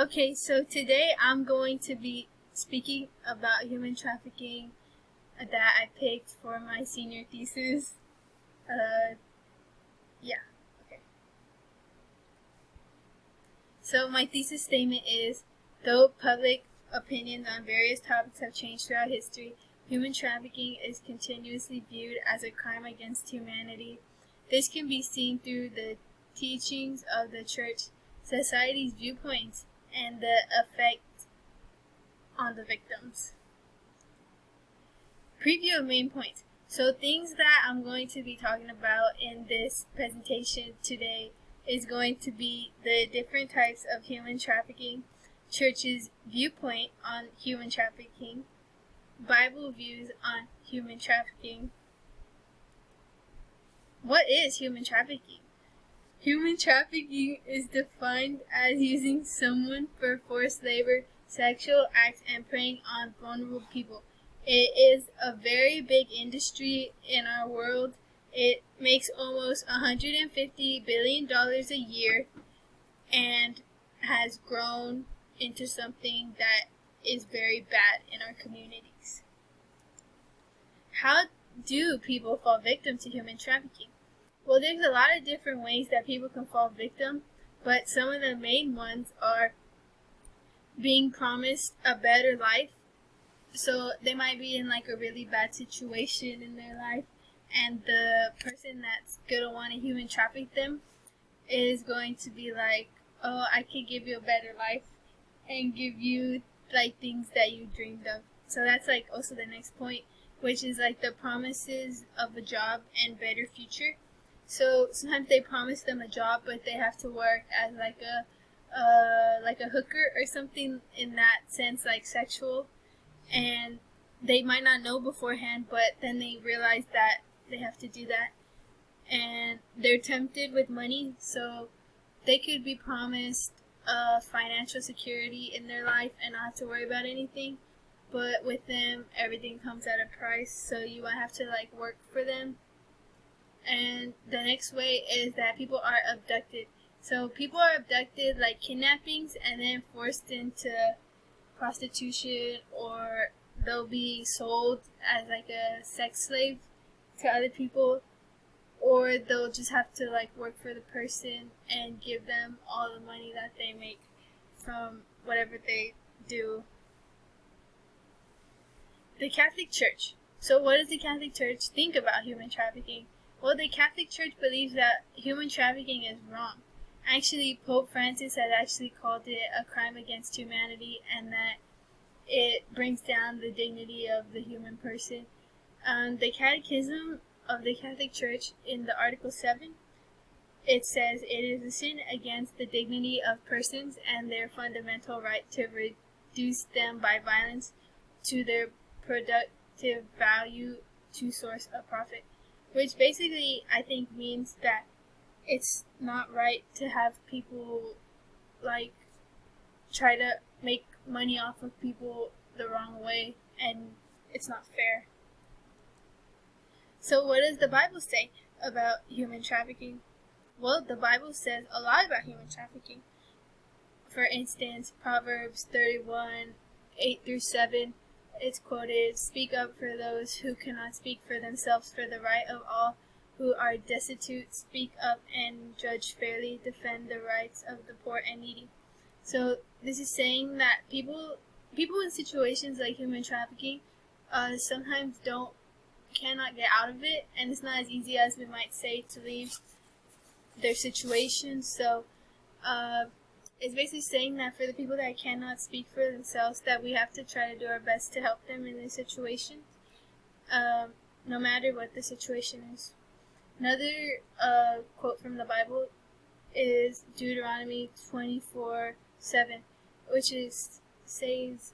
Okay, so today I'm going to be speaking about human trafficking that I picked for my senior thesis. Yeah, okay. So my thesis statement is, though public opinions on various topics have changed throughout history, human trafficking is continuously viewed as a crime against humanity. This can be seen through the teachings of the church, society's viewpoints, and the effect on the victims. Preview of main points. So things that I'm going to be talking about in this presentation today is going to be the different types of human trafficking, church's viewpoint on human trafficking, Bible views on human trafficking. What is human trafficking? Human trafficking is defined as using someone for forced labor, sexual acts, and preying on vulnerable people. It is a very big industry in our world. It makes almost $150 billion a year and has grown into something that is very bad in our communities. How do people fall victim to human trafficking? Well, there's a lot of different ways that people can fall victim, but some of the main ones are being promised a better life. So they might be in like a really bad situation in their life, and the person that's going to want to human traffic them is going to be like, oh, I can give you a better life and give you like things that you dreamed of. So that's like also the next point, which is like the promises of a job and better future. So sometimes they promise them a job, but they have to work as like a hooker or something in that sense, like sexual, and they might not know beforehand, but then they realize that they have to do that, and they're tempted with money, so they could be promised financial security in their life and not have to worry about anything, but with them everything comes at a price, so you might have to like work for them. And the next way is that people are abducted. So people are abducted like kidnappings and then forced into prostitution, or they'll be sold as like a sex slave to other people, or they'll just have to like work for the person and give them all the money that they make from whatever they do. The Catholic Church. So what does the Catholic Church think about human trafficking? Well, the Catholic Church believes that human trafficking is wrong. Actually, Pope Francis has actually called it a crime against humanity, and that it brings down the dignity of the human person. The Catechism of the Catholic Church, in the Article 7, it says it is a sin against the dignity of persons and their fundamental right to reduce them by violence to their productive value to source of profit. Which basically, I think, means that it's not right to have people, like, try to make money off of people the wrong way, and it's not fair. So what does the Bible say about human trafficking? Well, the Bible says a lot about human trafficking. For instance, Proverbs 31, 8-7, it's quoted, "Speak up for those who cannot speak for themselves, for the right of all who are destitute. Speak up and judge fairly. Defend the rights of the poor and needy." So this is saying that people in situations like human trafficking sometimes cannot get out of it, and it's not as easy as we might say to leave their situation. So it's basically saying that for the people that cannot speak for themselves, that we have to try to do our best to help them in their situation, no matter what the situation is. Another quote from the Bible is Deuteronomy 24:7, which says,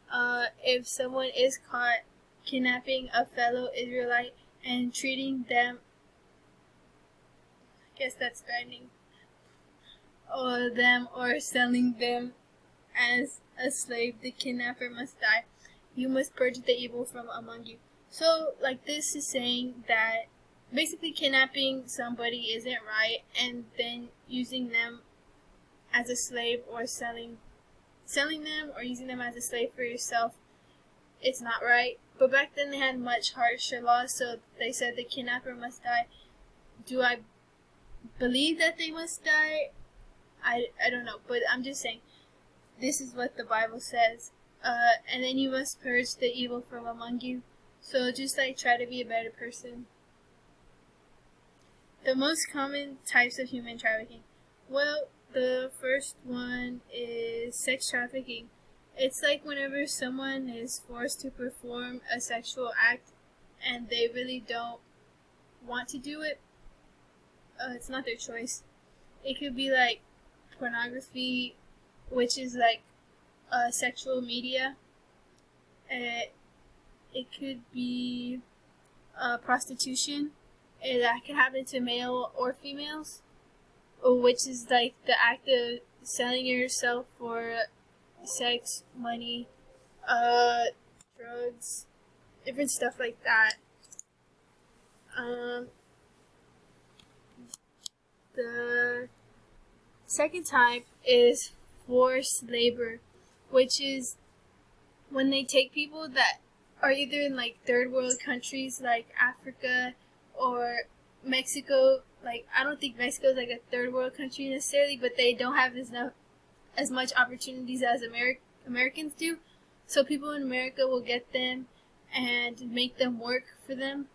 if someone is caught kidnapping a fellow Israelite and treating them, I guess that's threatening, or selling them as a slave, the kidnapper must die. You must purge the evil from among you. So, like, this is saying that basically kidnapping somebody isn't right, and then using them as a slave or selling selling them or using them as a slave for yourself, it's not right. But back then they had much harsher laws, so they said the kidnapper must die. Do I believe that they must die? I don't know, but I'm just saying, this is what the Bible says. And then you must purge the evil from among you. So just like try to be a better person. The most common types of human trafficking. Well, the first one is sex trafficking. It's like whenever someone is forced to perform a sexual act and they really don't want to do it. It's not their choice. It could be like pornography, which is like sexual media. It could be prostitution. That can happen to male or females, which is like the act of selling yourself for sex, money, drugs, different stuff like that. The second type is forced labor, which is when they take people that are either in like third world countries like Africa or Mexico. Like, I don't think Mexico is like a third world country necessarily, but they don't have as much opportunities as Americans do. So people in America will get them and make them work for them.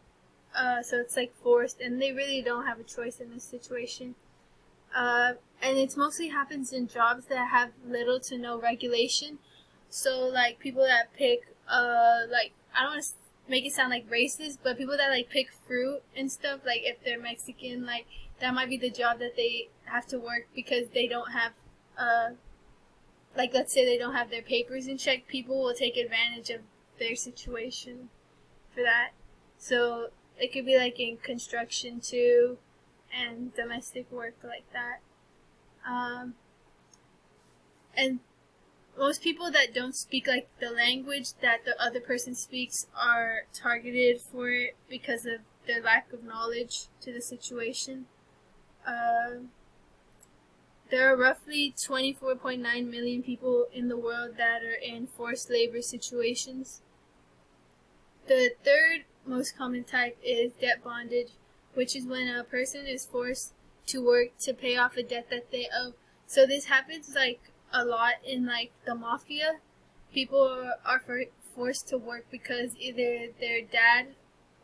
So it's like forced, and they really don't have a choice in this situation. And it mostly happens in jobs that have little to no regulation. So like people that pick, like, I don't want to make it sound like racist, but people that like pick fruit and stuff, like if they're Mexican, like that might be the job that they have to work because they don't have, like let's say they don't have their papers in check. People will take advantage of their situation for that. So it could be like in construction too, and domestic work like that. And most people that don't speak like the language that the other person speaks are targeted for it because of their lack of knowledge to the situation. There are roughly 24.9 million people in the world that are in forced labor situations. The third most common type is debt bondage, which is when a person is forced to work to pay off a debt that they owe. So this happens like a lot in like the mafia. People are forced to work because either their dad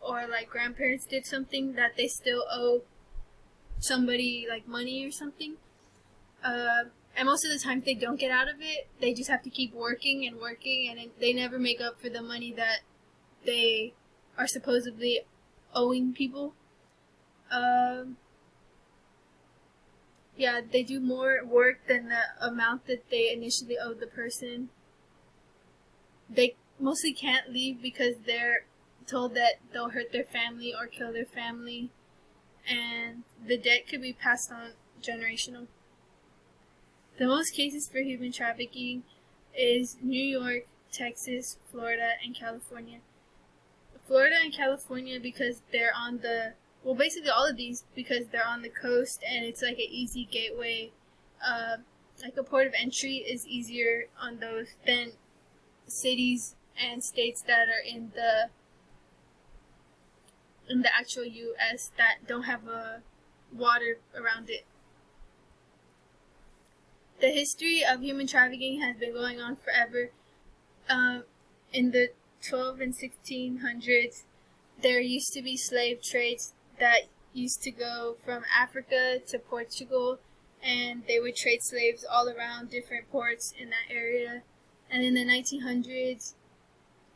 or like grandparents did something that they still owe somebody like money or something. And most of the time they don't get out of it. They just have to keep working, and they never make up for the money that they are supposedly owing people. Yeah, they do more work than the amount that they initially owed the person. They mostly can't leave because they're told that they'll hurt their family or kill their family, and the debt could be passed on generational. The most cases for human trafficking is New York, Texas, Florida, and California. Florida and California because they're on the, well, basically all of these because they're on the coast and it's like an easy gateway. Like a port of entry is easier on those than cities and states that are in the actual U.S. that don't have a water around it. The history of human trafficking has been going on forever. In the 12 and 1600s, there used to be slave trades that used to go from Africa to Portugal, and they would trade slaves all around different ports in that area. And in the 1900s,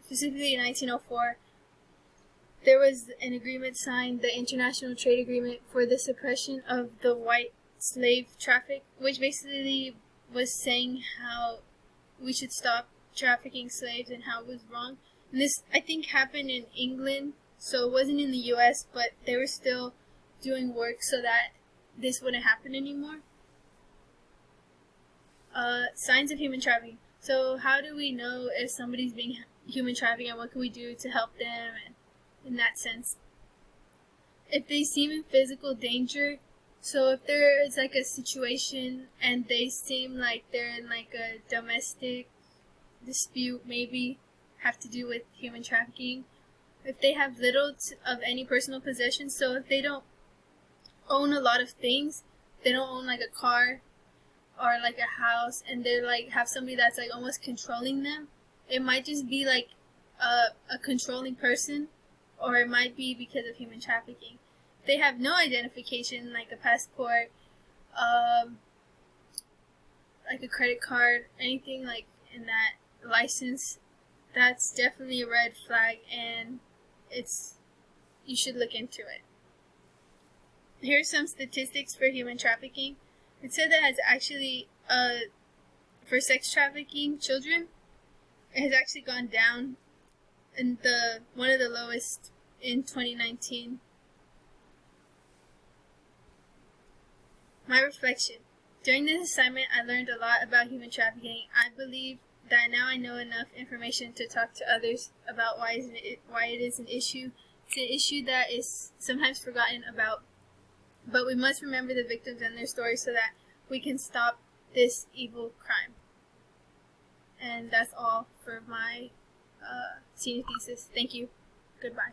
specifically in 1904, there was an agreement signed, the International Trade Agreement for the Suppression of the White Slave Traffic, which basically was saying how we should stop trafficking slaves and how it was wrong. And this, I think, happened in England, so it wasn't in the U.S., but they were still doing work so that this wouldn't happen anymore. Signs of human trafficking. So how do we know if somebody's being human trafficked, and what can we do to help them, and in that sense? If they seem in physical danger, So if there is like a situation and they seem like they're in like a domestic dispute, maybe have to do with human trafficking, if they have little of any personal possessions, so if they don't own a lot of things, they don't own like a car or like a house, and they're like have somebody that's like almost controlling them, it might just be like a controlling person, or it might be because of human trafficking. If they have no identification, like a passport, like a credit card, anything like in that license, that's definitely a red flag, and you should look into it. Here's some statistics for human trafficking. It said that has actually for sex trafficking children, it has actually gone down, and one of the lowest in 2019. My reflection. During this assignment, I learned a lot about human trafficking. I believe that now I know enough information to talk to others about why it is an issue. It's an issue that is sometimes forgotten about, but we must remember the victims and their stories so that we can stop this evil crime. And that's all for my senior thesis. Thank you. Goodbye.